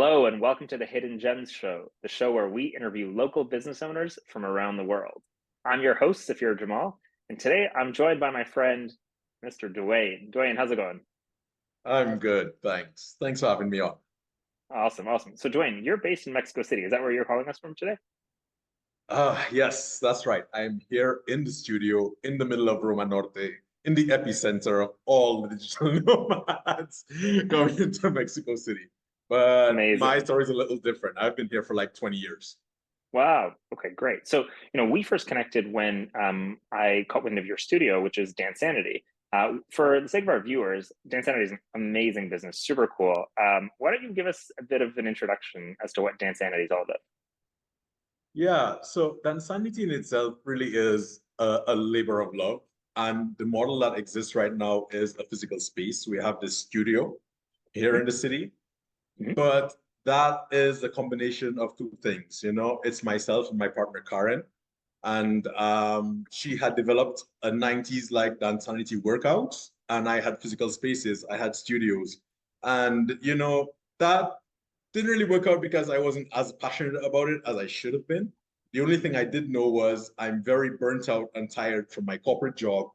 Hello, and welcome to the Hidden Gems Show, the show where we interview local business owners from around the world. I'm your host, Safir Jamal, and today I'm joined by my friend, Mr. Dewayne. Dewayne, how's it going? I'm good, thanks. Thanks for having me on. Awesome, awesome. So, Dewayne, you're based in Mexico City. Is that where you're calling us from today? Yes, that's right. I'm here in the studio in the middle of Roma Norte, in the epicenter of all the digital nomads going into Mexico City. But my Amazing. story is a little different. I've been here for like 20 years. Wow. Okay, great. So, we first connected when I caught wind of your studio, which is Dansanity. For the sake of our viewers, Dansanity is an amazing business, super cool. Why don't you give us a bit of an introduction as to what Dansanity is all about? Yeah, so Dansanity in itself really is a labor of love. And the model that exists right now is a physical space. We have this studio here in the city. Hmm. But that is a combination of two things, It's myself and my partner Karen, and she had developed a 90s like Dansanity workouts, and I had physical spaces, I had studios, and that didn't really work out because I wasn't as passionate about it as I should have been. The only thing I did know was I'm very burnt out and tired from my corporate job,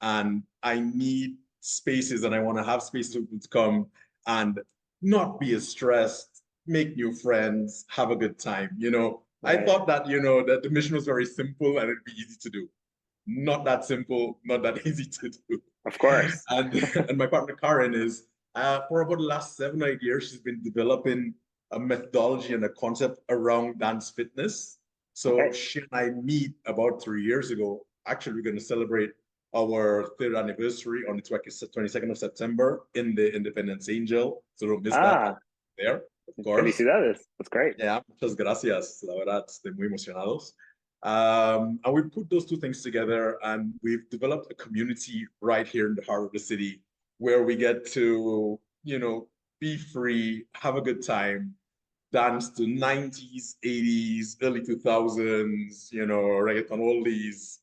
and I need spaces, and I want to have spaces where people to come and not be as stressed, make new friends, have a good time. I Right. thought that, that the mission was very simple and it'd be easy to do. Not that simple, not that easy to do. Of course. And and my partner Karen is for about the last 7 or 8 years, she's been developing a methodology and a concept around dance fitness. So Okay. she and I meet about 3 years ago. Actually, we're going to celebrate our third anniversary on the 22nd of September in the Independence Angel. So don't miss that Ah, there, of course. felicidades. That's great. Yeah, muchas gracias. La verdad, estoy muy emocionados. And we put those two things together, and we've developed a community right here in the heart of the city where we get to, be free, have a good time, dance to 90s, 80s, early 2000s, reggaeton oldies.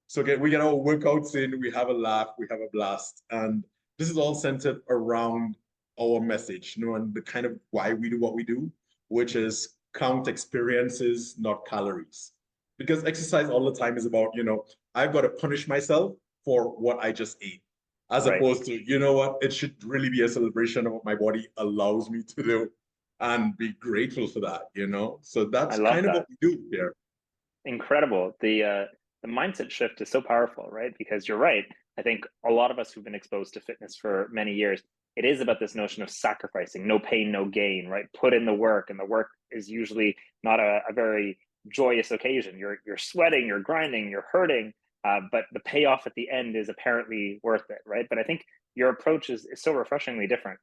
So we get our workouts in, we have a laugh, we have a blast. And this is all centered around our message, and the kind of why we do what we do, which is count experiences, not calories. Because exercise all the time is about, I've got to punish myself for what I just ate, as Right. opposed to, what, it should really be a celebration of what my body allows me to do and be grateful for that. So I that's love kind of that. what we do here. Incredible. The mindset shift is so powerful, right? Because you're right. I think a lot of us who've been exposed to fitness for many years, it is about this notion of sacrificing, no pain, no gain, right? Put in the work, and the work is usually not a very joyous occasion. You're sweating, you're grinding, you're hurting, but the payoff at the end is apparently worth it, right? But I think your approach is so refreshingly different.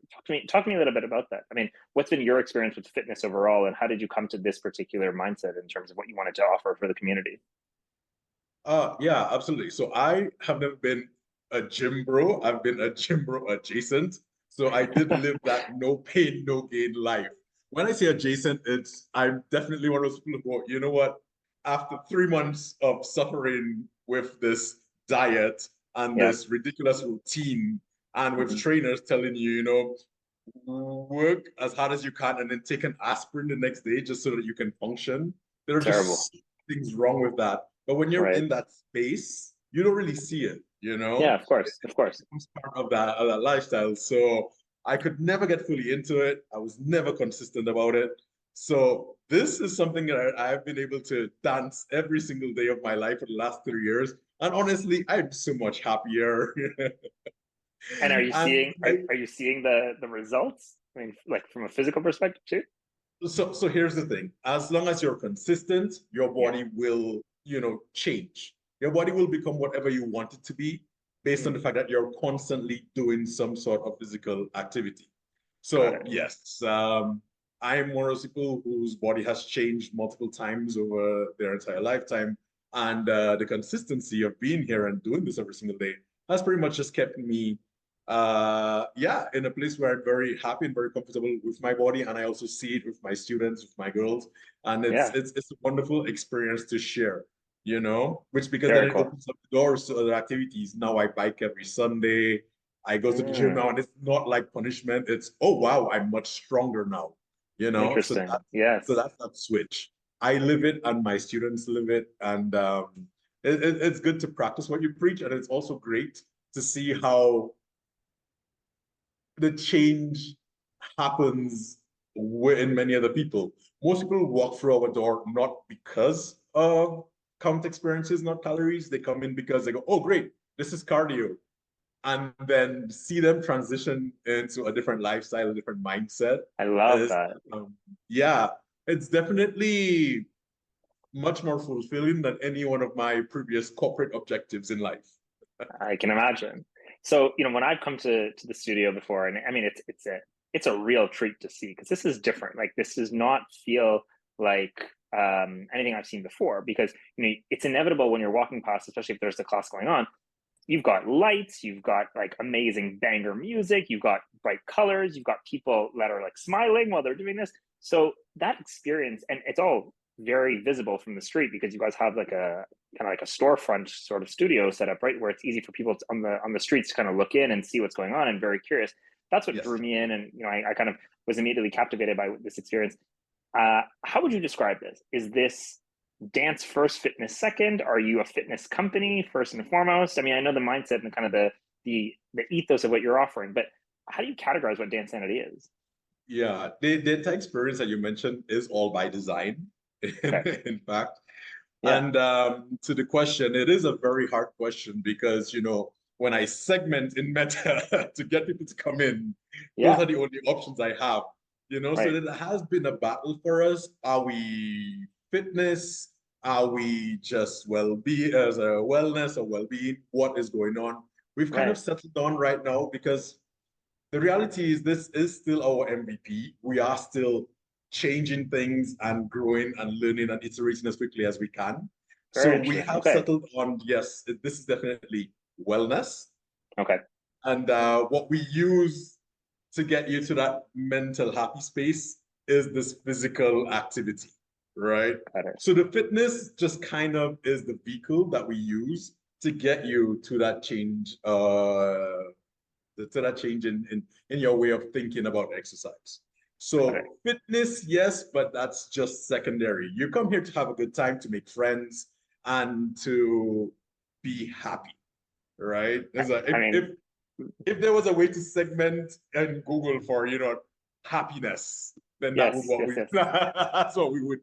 Talk to me a little bit about that. I mean, what's been your experience with fitness overall, and how did you come to this particular mindset in terms of what you wanted to offer for the community? Yeah, absolutely. So I have never been a gym bro. I've been a gym bro adjacent. So I did live that no pain, no gain life. When I say adjacent, I'm definitely one of those people who, you know what? After 3 months of suffering with this diet and Yeah. this ridiculous routine, and with Hmm. trainers telling you, work as hard as you can and then take an aspirin the next day just so that you can function. There are Terrible. just things wrong with that. But when you're Right. in that space, you don't really see it, Yeah, of course. Of It course. becomes part of that lifestyle. So I could never get fully into it. I was never consistent about it. So this is something that I've been able to dance every single day of my life for the last 3 years. And honestly, I'm so much happier. And are you And seeing are you seeing the results? I mean, like from a physical perspective too? so here's the thing. As long as you're consistent, your Yeah. body will, change. Your body will become whatever you want it to be based on the Mm, fact that you're constantly doing some sort of physical activity. got So it. yes, I am one of those people whose body has changed multiple times over their entire lifetime. And the consistency of being here and doing this every single day has pretty much just kept me yeah, in a place where I'm very happy and very comfortable with my body. And I also see it with my students, with my girls. And it's Yeah. it's it's a wonderful experience to share, which because then Very it cool. opens up the doors to other activities. Now I bike every Sunday. I go to the gym Mm, now, and it's not like punishment. It's, oh wow, I'm much stronger now. you know, Interesting. Yes. so that's that switch. I live it and my students live it, and it's good to practice what you preach, and it's also great to see how the change happens in many other people. Most people walk through our door not because of count experiences, not calories. They come in because they go, oh, great, this is cardio. And then see them transition into a different lifestyle, a different mindset. I love Is, that. yeah, it's definitely much more fulfilling than any one of my previous corporate objectives in life. I can imagine. So, when I've come to the studio before, and I mean, it's a real treat to see, because this is different. Like, this does not feel like anything I've seen before, because it's inevitable when you're walking past, especially if there's a class going on. You've got lights, you've got like amazing banger music, you've got bright colors, you've got people that are like smiling while they're doing this. So that experience, and it's all very visible from the street, because you guys have like a kind of like a storefront sort of studio set up, right, where it's easy for people on the streets to kind of look in and see what's going on, and very curious. That's what Yes. drew me in, and I kind of was immediately captivated by this experience. How would you describe this? Is this dance first, fitness second? Are you a fitness company first and foremost? I mean, I know the mindset and kind of the ethos of what you're offering, but how do you categorize what Dansanity is? Yeah, the entire experience that you mentioned is all by design, Okay. in fact. Yeah. And to the question, it is a very hard question because, when I segment in Meta to get people to come in, those Yeah. are the only options I have, so Right. it has been a battle for us. Are we fitness? Are we just well-being as a wellness or well-being? What is going on? We've kind of Right. settled on right now because the reality is this is still our MVP. We are still changing things and growing and learning and iterating as quickly as we can. Very So we interesting. have Okay. settled on, yes, this is definitely wellness. Okay. And what we use to get you to that mental happy space is this physical activity, right? Got it. So the fitness just kind of is the vehicle that we use to get you to that change, in your way of thinking about exercise. Got it. So fitness, yes, but that's just secondary. You come here to have a good time, to make friends, and to be happy, right? There's a, I mean, if there was a way to segment and Google for, happiness, then that would yes, what yes, we yes. that's what we would.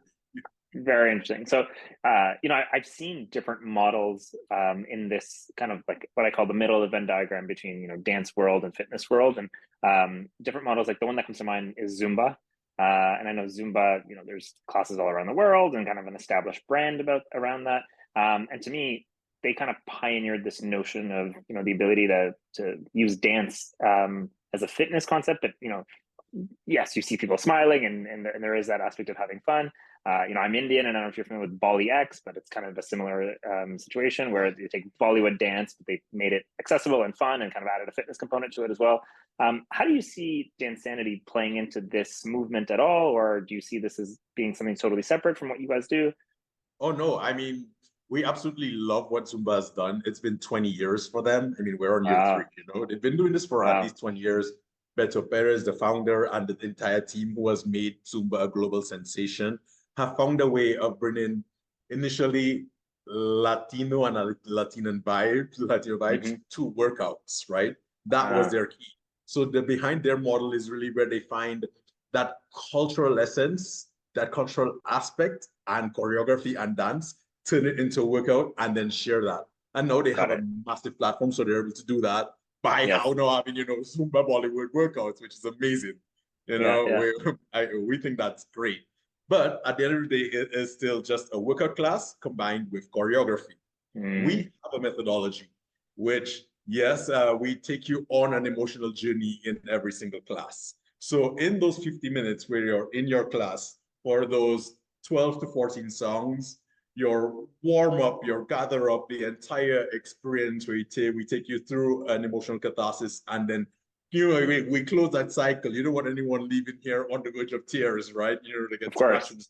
Very interesting. So, I've seen different models in this kind of like what I call the middle of the Venn diagram between, dance world and fitness world, and different models. Like the one that comes to mind is Zumba. And I know Zumba, there's classes all around the world and kind of an established brand around that. And to me, they kind of pioneered this notion of, the ability to use dance as a fitness concept, but, yes, you see people smiling, and there is that aspect of having fun. I'm Indian, and I don't know if you're familiar with Bolly X, but it's kind of a similar situation where you take Bollywood dance, but they made it accessible and fun, and kind of added a fitness component to it as well. How do you see Dansanity playing into this movement at all, or do you see this as being something totally separate from what you guys do? Oh no, I mean, we absolutely love what Zumba has done. It's been 20 years for them. I mean, we're on year three, Ah, They've been doing this for at wow. least 20 years. Beto Perez, the founder, and the entire team who has made Zumba a global sensation, have found a way of bringing initially Latino and Latino vibes Hmm. to workouts, right? That was their key. So the behind their model is really where they find that cultural essence, that cultural aspect and choreography and dance, turn it into a workout and then share that. And now they have Got a it. massive platform, so they're able to do that by Yes. now having, Zumba Bollywood workouts, which is amazing. Yeah. Yeah. We think that's great. But at the end of the day, it is still just a workout class combined with choreography. Mm, We have a methodology, which, yes, we take you on an emotional journey in every single class. So in those 50 minutes where you're in your class for those 12 to 14 songs, your warm up, your gather up, the entire experience where we take you through an emotional catharsis, and then we close that cycle. You don't want anyone leaving here on the verge of tears, right? They of get course. smashed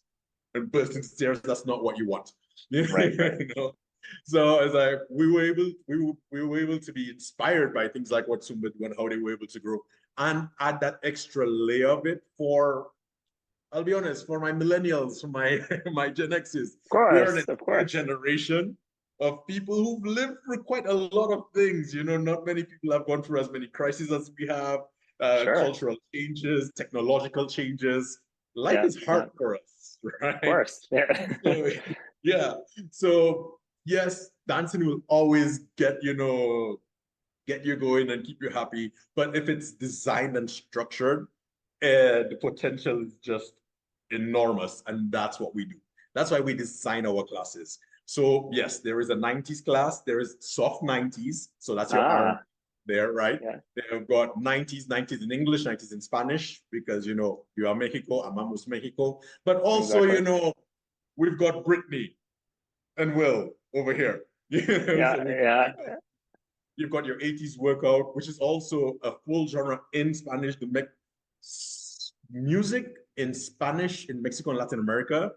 and burst into tears. That's not what you want. Right. Right. So as we were able to be inspired by things like what Zumba do and how they were able to grow, and add that extra layer of it for I'll be honest, for my millennials, for my my Gen X's, we are an Of entire course. generation of people who've lived through quite a lot of things. You know, not many people have gone through as many crises as we have, Sure. cultural changes, technological changes. Life Yeah. is Yeah. hard for us, Of right? course. Yeah. So yeah. So yes, dancing will always get you going and keep you happy. But if it's designed and structured, the potential is just enormous. And that's what we do. That's why we design our classes. So yes, there is a 90s class. There is soft 90s. So that's your R Ah, there, right? yeah. They've got 90s in English, 90s in Spanish, because, you are Mexico, amamos Mexico. But also, Exactly. we've got Brittany and Will over here. Yeah. So Yeah. you've got your 80s workout, which is also a full genre in Spanish. Music in Spanish in Mexico and Latin America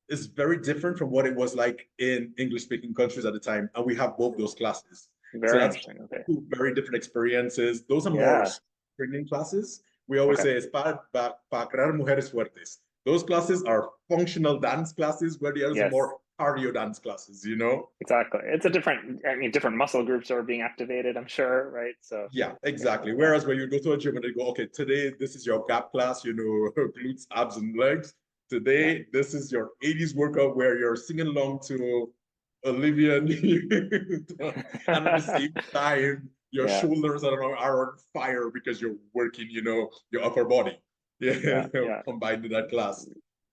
is very different from what it was like in English speaking countries at the time. And we have both those classes. So Very that's interesting. Okay. two very different experiences. Those are more Yeah. training classes. We always Okay. say, es para crear mujeres fuertes. Those classes are functional dance classes, where the others are Yes. more cardio dance classes. Exactly. It's a different, I mean, different muscle groups are being activated, I'm sure, right? So, Yeah, yeah, exactly. yeah, Whereas when you go to a gym and they go, okay, today this is your gap class, glutes, abs, and legs. yeah, Today, this is your 80s workout where you're singing along to Olivia and at the same time, your yeah, shoulders are on fire because you're working, your upper body. Yeah, yeah, yeah. combined in that class.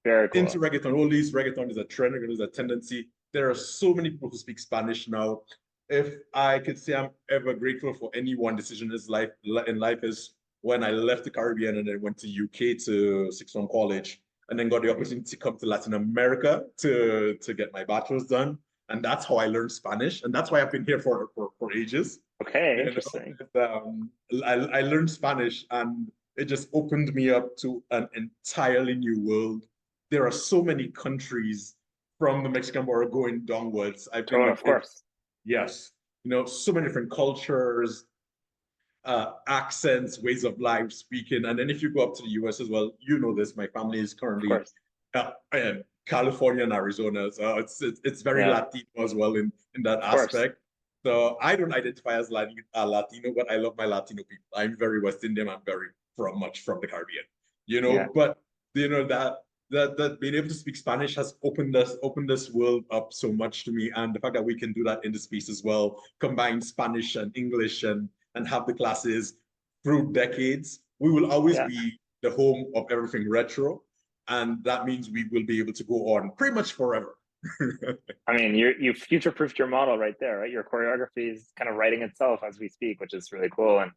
Very Into cool. reggaeton. Always reggaeton is a trend, reggaeton is a tendency. There are so many people who speak Spanish now. If I could say I'm ever grateful for any one decision in life is when I left the Caribbean and then went to UK to sixth form college and then got the Mhm. opportunity to come to Latin America to get my bachelor's done. And that's how I learned Spanish. And that's why I've been here for ages. Okay, You interesting. I learned Spanish and it just opened me up to an entirely new world. There are so many countries from the Mexican border going downwards. I've been Of in, course, yes, so many different cultures, accents, ways of life, speaking. And then if you go up to the US as well, you know this. My family is of currently course. in California and Arizona, so it's very Yeah, Latino as well in that of course. aspect. So I don't identify as Latino, but I love my Latino people. I'm very West Indian. I'm very much from the Caribbean, Yeah, But that being able to speak Spanish has opened this world up so much to me, and the fact that we can do that in the space as well, combine Spanish and English and have the classes through decades, we will always yeah. be the home of everything retro. And that means we will be able to go on pretty much forever. I mean, you future-proofed your model right there, right? Your choreography is kind of writing itself as we speak, which is really cool. And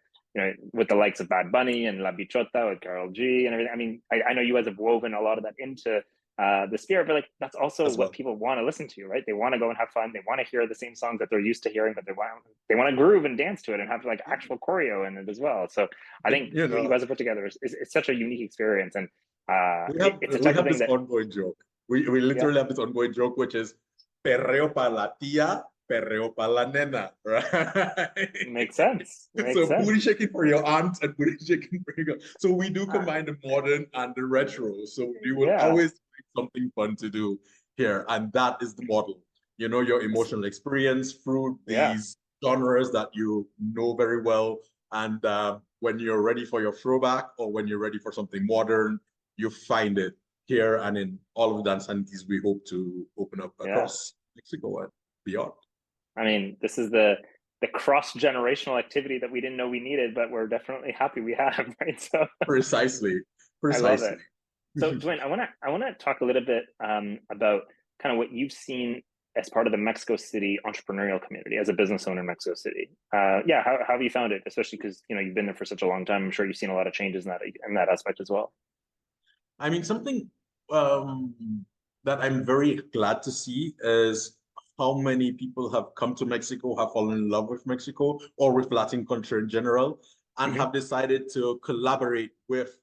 with the likes of Bad Bunny and La Bichota with Carol G and everything. I mean, I know you guys have woven a lot of that into the spirit, but like that's also As what well. people want to listen to, right? They want to go and have fun. They want to hear the same songs that they're used to hearing, but they want to groove and dance to it and have like actual choreo in it as well. So I think You what you know, guys have put together is such a unique experience, and it's a we type of have thing this that ongoing joke. We yeah, literally have this ongoing joke, which is perreo para la tía, perreo para la nena, right? makes sense. Makes So booty sense. shaking for your aunt and booty shaking for your. So we do Uh, combine the modern and the retro. So we will yeah, always find something fun to do here, and that is the model. Your emotional experience through yeah. these genres that you know very well, and when you're ready for your throwback or when you're ready for something modern, you find it here and in all of the Dansanities we hope to open up Yeah. across Mexico and beyond. I mean, this is the cross generational activity that we didn't know we needed, but we're definitely happy we have, right? So Precisely, I love it. precisely. So Dwayne, I want to talk a little bit about kind of what you've seen as part of the Mexico City entrepreneurial community as a business owner in Mexico City. Yeah, how have you found it? Especially because you've been there for such a long time. I'm sure you've seen a lot of changes in that aspect as well. I mean, something that I'm very glad to see is how many people have come to Mexico, have fallen in love with Mexico or with Latin culture in general, and Hmm. have decided to collaborate with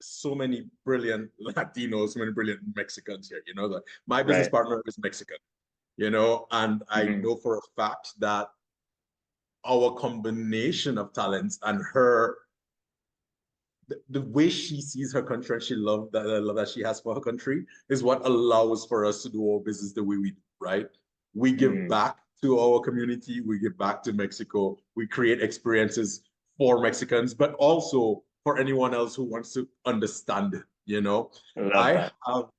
so many brilliant Latinos, so many brilliant Mexicans here. That my business Right. partner is Mexican, and I Hmm. know for a fact that our combination of talents and her the way she sees her country and she love that love that she has for her country is what allows for us to do our business the way we do, right? We give Mm, back to our community, we give back to Mexico, we create experiences for Mexicans, but also for anyone else who wants to understand it, you know. I love I that.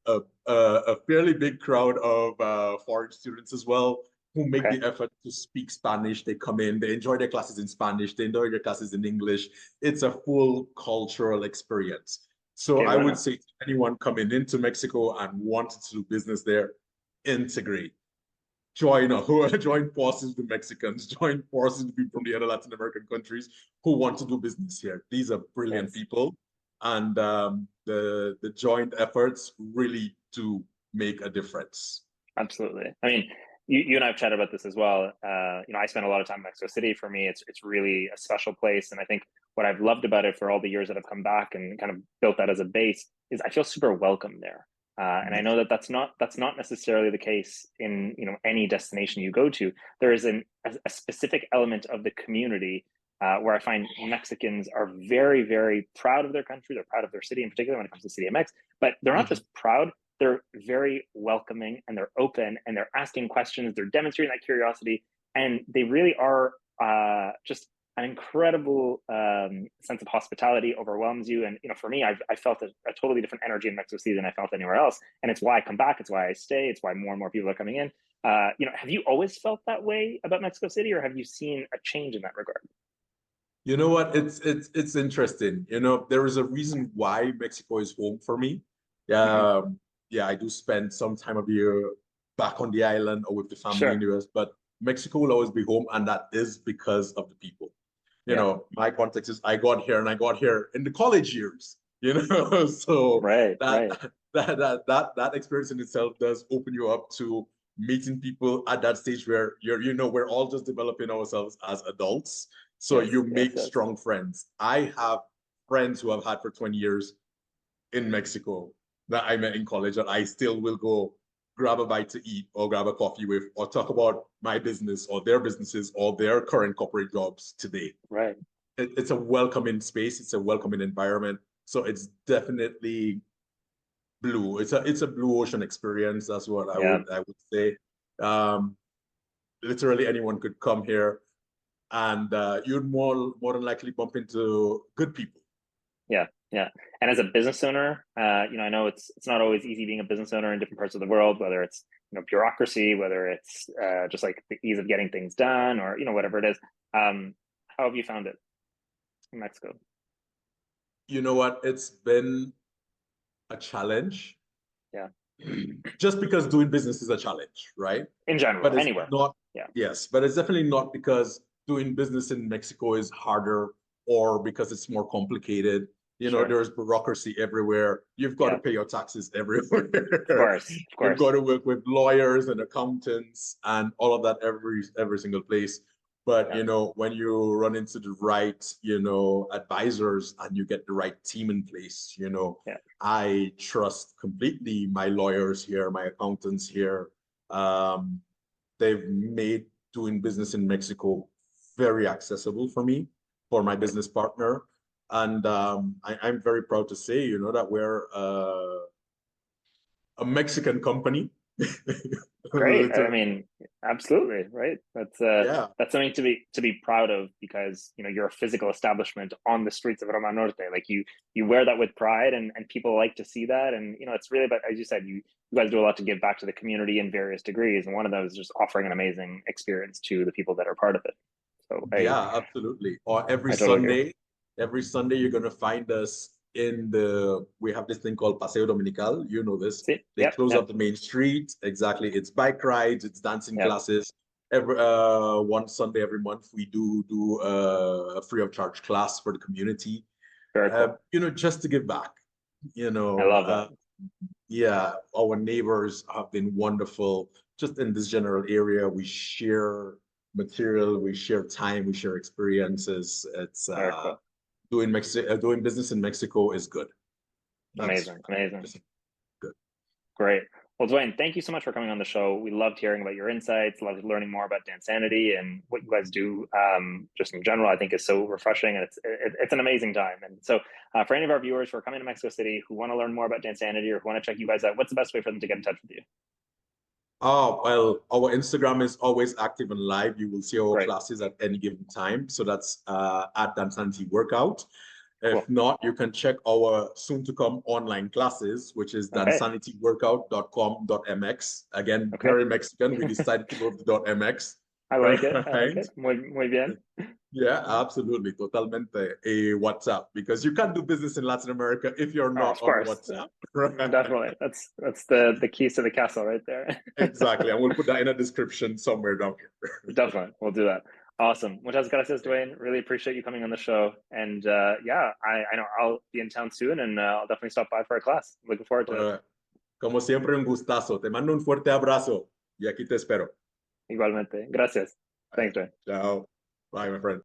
have a fairly big crowd of foreign students as well who make Okay. the effort to speak Spanish. They come in, they enjoy their classes in Spanish, they enjoy their classes in English. It's a full cultural experience. So Okay, I would wow. say to anyone coming into Mexico and wanting to do business there, integrate. Join forces with Mexicans, join forces with people from the other Latin American countries who want to do business here. These are brilliant Yes. people, and the joint efforts really do make a difference. Absolutely. I mean, you and I have chatted about this as well. I spent a lot of time in Mexico City. For me, it's really a special place, and I think what I've loved about it for all the years that I've come back and kind of built that as a base is I feel super welcome there. And I Yes. know that that's not necessarily the case in any destination you go to. There is a specific element of the community where I find Mexicans are very, very proud of their country. They're proud of their city, in particular when it comes to CDMX. But they're not Mhm. just proud; they're very welcoming and they're open and they're asking questions. They're demonstrating that curiosity, and they really are just an incredible sense of hospitality overwhelms you. And for me, I felt a totally different energy in Mexico City than I felt anywhere else. And it's why I come back. It's why I stay. It's why more and more people are coming in. Have you always felt that way about Mexico City, or have you seen a change in that regard? You know what? It's interesting. There is a reason why Mexico is home for me. Mm-hmm. Yeah, I do spend some time of the year back on the island or with the family in Sure. the US, but Mexico will always be home, and that is because of the people. Yeah. My context is I got here and I got here in the college years, so Right. that Right. that experience in itself does open you up to meeting people at that stage where we're all just developing ourselves as adults. So Yes. you Yes. make Yes. strong friends. I have friends who I've had for 20 years in Mexico that I met in college that I still will go grab a bite to eat or grab a coffee with or talk about my business or their businesses or their current corporate jobs today. Right. It's a welcoming space. It's a welcoming environment. So it's definitely blue. It's a blue ocean experience. That's what I Yeah. would I would say. Um, Literally anyone could come here and you'd more than likely bump into good people. Yeah, yeah. And as a business owner, I know it's not always easy being a business owner in different parts of the world, whether it's bureaucracy, whether it's just like the ease of getting things done, or whatever it is. How have you found it in Mexico? You know what? It's been a challenge Yeah, just because doing business is a challenge, right? in But general, it's anywhere. not, Yeah, yes, but it's definitely not because doing business in Mexico is harder or because it's more complicated. sure. There's bureaucracy everywhere. You've got to Yeah, pay your taxes everywhere. of course, of You've got course. to work with lawyers and accountants and all of that every single place. But Yeah, when you run into the right, advisors and you get the right team in place, yeah, I trust completely my lawyers here, my accountants here. Um, they've made doing business in Mexico very accessible for me, for my good. business partner. And I'm very proud to say, that we're a Mexican company. Great. I Literally. mean, absolutely, right? Yeah. That's something to be proud of, because you're a physical establishment on the streets of Roma Norte. Like you wear that with pride, and people like to see that. And it's really about, as you said, you guys do a lot to give back to the community in various degrees, and one of those is just offering an amazing experience to the people that are part of it. So Yeah, absolutely. Or I totally agree. every Sunday you're gonna find us we have this thing called Paseo Dominical. You know this. See, They yep, close yep, up the main street. Exactly. It's bike rides, it's dancing yep. classes. Every one Sunday every month we do a free of charge class for the community. Very cool. Just to give back. You I know, love uh, that. yeah, our neighbors have been wonderful. Just in this general area, we share material, we share time, we share experiences. It's Very cool. doing business in Mexico is good. That's Amazing, amazing. just good. Great. Well, Dewayne, thank you so much for coming on the show. We loved hearing about your insights, loved learning more about Dansanity and what you guys do just in general. I think is so refreshing, and it's an amazing time. And so for any of our viewers who are coming to Mexico City who want to learn more about Dansanity or who want to check you guys out, what's the best way for them to get in touch with you? Oh, well, our Instagram is always active and live. You will see our Great. classes at any given time. So that's at Dansanity Workout. Cool. If not, you can check our soon-to-come online classes, which is Okay. dansanityworkout.com.mx. Again, Okay. very Mexican. We decided to go with the .mx. I like it. I like Right? it. Muy bien. Yeah, absolutely. Totalmente a WhatsApp, because you can't do business in Latin America if you're Oh, not of on course. WhatsApp. Right? Definitely. That's the keys to the castle right there. Exactly. And we'll put that in a description somewhere down here. Definitely. We'll do that. Awesome. Muchas gracias, Dewayne. Really appreciate you coming on the show. And yeah, I know I'll be in town soon and I'll definitely stop by for a class. Looking forward to it. Como siempre, un gustazo. Te mando un fuerte abrazo y aquí te espero. Igualmente. Gracias. Thanks, Dewayne. Ciao. Bye, my friend.